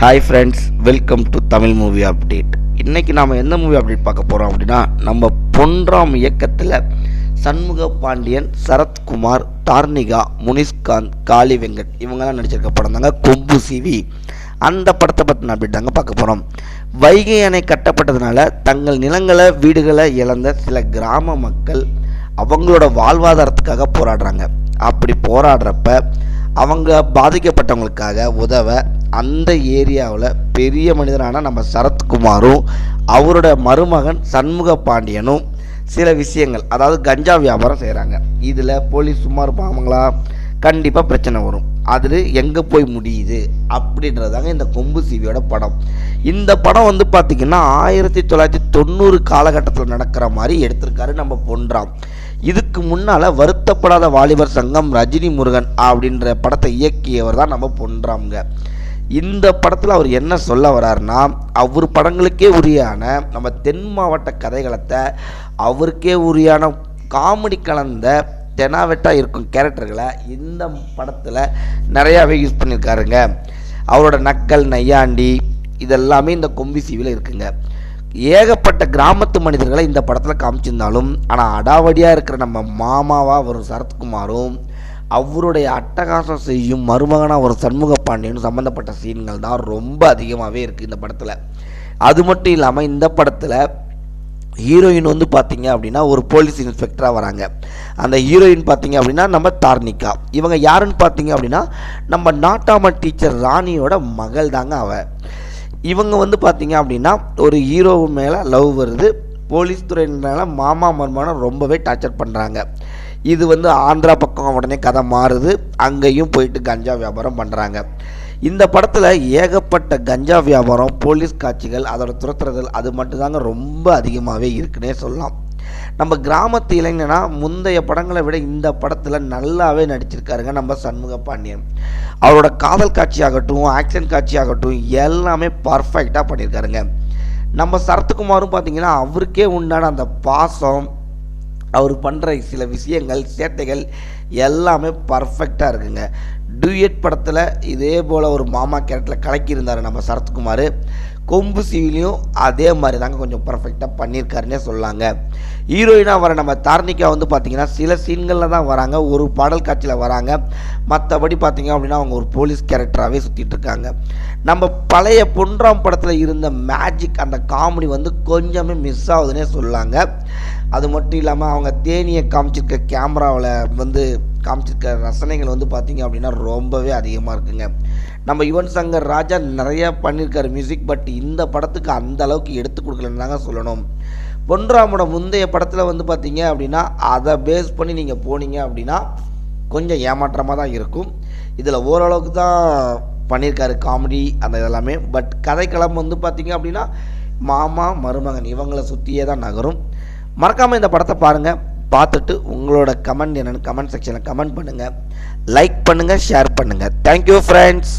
Hi friends, welcome to Tamil movie update. இன்றைக்கி நாம் எந்த மூவி அப்டேட் பார்க்க போகிறோம் அப்படின்னா, நம்ம பொன்ராம் இயக்கத்தில் சண்முக பாண்டியன், சரத்குமார், தார்னிகா, முனிஷ்காந்த், காளி வெங்கட் இவங்கெல்லாம் நடிச்சிருக்க படம் தாங்க கொம்பு சிவி. அந்த படத்தை பற்றின அப்டேட் தாங்க பார்க்க போகிறோம். வைகை அணை கட்டப்பட்டதுனால தங்கள் நிலங்களை வீடுகளை இழந்த சில கிராம மக்கள் அவங்களோட வாழ்வாதாரத்துக்காக போராடுறாங்க. அப்படி போராடுறப்ப அவங்க பாதிக்கப்பட்டவங்களுக்காக உதவ அந்த ஏரியாவில் பெரிய மனிதரான நம்ம சரத்குமாரும் அவரோட மருமகன் சண்முக பாண்டியனும் சில விஷயங்கள், அதாவது கஞ்சா வியாபாரம் செய்கிறாங்க. இதில் போலீஸ் சும்மா இருப்பாங்களா? கண்டிப்பாக பிரச்சனை வரும். அது எங்கே போய் முடியுது அப்படின்றதாங்க இந்த கொம்பு சிவியோட படம். இந்த படம் வந்து பார்த்திங்கன்னா 1990 காலகட்டத்தில் நடக்கிற மாதிரி எடுத்திருக்காரு நம்ம பொன்ராம். இதுக்கு முன்னால் வருத்தப்படாத வாலிபர் சங்கம், ரஜினி முருகன் அப்படின்ற படத்தை இயக்கியவர் தான் நம்ம பொன்ராம்ங்க. இந்த படத்தில் அவர் என்ன சொல்ல வர்றாருன்னா, அவர் படங்களுக்கே உரியான நம்ம தென் மாவட்ட கதைகளத்தை அவருக்கே உரியான காமெடி கலந்த தெனாவெட்டாக இருக்கும் கேரக்டர்களை இந்த படத்தில் நிறையாவே யூஸ் பண்ணியிருக்காருங்க. அவரோட நக்கல், நையாண்டி இதெல்லாமே இந்த கொம்பு சிவியில் இருக்குங்க. ஏகப்பட்ட கிராமத்து மனிதர்களை இந்த படத்தில் காமிச்சிருந்தாலும், ஆனால் அடாவடியாக இருக்கிற நம்ம மாமாவாக வரும் சரத்குமாரும் அவருடைய அட்டகாசம் செய்யும் மருமகனாக ஒரு சண்முக பாண்டியனும் சம்மந்தப்பட்ட சீன்கள் தான் ரொம்ப அதிகமாகவே இருக்குது இந்த படத்தில். அது மட்டும் இல்லாமல் இந்த படத்தில் ஹீரோயின் வந்து பார்த்திங்க அப்படின்னா ஒரு போலீஸ் இன்ஸ்பெக்டராக வராங்க. அந்த ஹீரோயின் பார்த்திங்க அப்படின்னா நம்ம தார்னிகா. இவங்க யாருன்னு பார்த்திங்க அப்படின்னா நம்ம நாட்டாம டீச்சர் ராணியோட மகள் தாங்க அவ. இவங்க வந்து பார்த்திங்க அப்படின்னா ஒரு ஹீரோ மேலே லவ் வருது. போலீஸ் துறையினால மாமா மருமகனை ரொம்பவே டார்ச்சர் பண்ணுறாங்க. இது வந்து ஆந்திரா பக்கம் உடனே கதை மாறுது. அங்கேயும் போயிட்டு கஞ்சா வியாபாரம் பண்ணுறாங்க. இந்த படத்தில் ஏகப்பட்ட கஞ்சா வியாபாரம், போலீஸ் காட்சிகள், அதோட துரத்துறதல் அது மட்டும்தாங்க ரொம்ப அதிகமாகவே இருக்குன்னே சொல்லலாம். நம்ம கிராமத்து இளைஞனா முந்தைய படங்களை விட இந்த படத்தில் நல்லாவே நடிச்சிருக்காருங்க நம்ம சண்முக பாண்டியன். அவரோட காதல் காட்சியாகட்டும், ஆக்ஷன் காட்சியாகட்டும் எல்லாமே பர்ஃபெக்டாக பண்ணியிருக்காருங்க. நம்ம சரத்குமாரும் பார்த்திங்கன்னா அவருக்கே உண்டான அந்த பாசம், அவர் பண்ணுற சில விஷயங்கள், சேட்டைகள் எல்லாமே பர்ஃபெக்டாக இருக்குங்க. டூயட் படத்தில் இதே போல் ஒரு மாமா கேரக்டரில் கலக்கியிருந்தார் நம்ம சரத்குமார். கொம்பு சிவிலையும் அதே மாதிரி தாங்க கொஞ்சம் பர்ஃபெக்டாக பண்ணியிருக்காருன்னே சொல்லாங்க. ஹீரோயினாக வர நம்ம தார்னிகா வந்து பார்த்திங்கன்னா சில சீன்களில் தான் வராங்க, ஒரு பாடல் காட்சியில் வராங்க. மற்றபடி பார்த்திங்க அப்படின்னா அவங்க ஒரு போலீஸ் கேரக்டராகவே சுற்றிட்டு இருக்காங்க. நம்ம பழைய பொன்ராம் படத்தில் இருந்த மேஜிக், அந்த காமெடி வந்து கொஞ்சமே மிஸ் ஆகுதுன்னே சொல்லாங்க. அது மட்டும் இல்லாமல் அவங்க தேனியை காமிச்சிருக்க கேமராவில் வந்து காமிச்சிருக்க ரசனைகள் வந்து பார்த்திங்க அப்படின்னா ரொம்பவே அதிகமாக இருக்குங்க. நம்ம யுவன் சங்கர் ராஜா நிறையா பண்ணியிருக்காரு மியூசிக், பட் இந்த படத்துக்கு அந்த அளவுக்கு எடுத்து கொடுக்கலன்னு தாங்க சொல்லணும். பொன்ராமோட முந்தைய படத்தில் வந்து பார்த்திங்க அப்படின்னா அதை பேஸ் பண்ணி நீங்கள் போனீங்க அப்படின்னா கொஞ்சம் ஏமாற்றமாக தான் இருக்கும். இதில் ஓரளவுக்கு தான் பண்ணியிருக்காரு காமெடி அந்த இதெல்லாமே. பட் கதைக்களம் வந்து பார்த்திங்க அப்படின்னா மாமா மருமகன் இவங்களை சுற்றியே தான் நகரும். மறக்காமல் இந்த படத்தை பாருங்கள். பார்த்துட்டு உங்களோட கமெண்ட் என்னென்னு கமெண்ட் செக்ஷனில் கமெண்ட் பண்ணுங்கள், லைக் பண்ணுங்கள், ஷேர் பண்ணுங்கள். Thank you friends.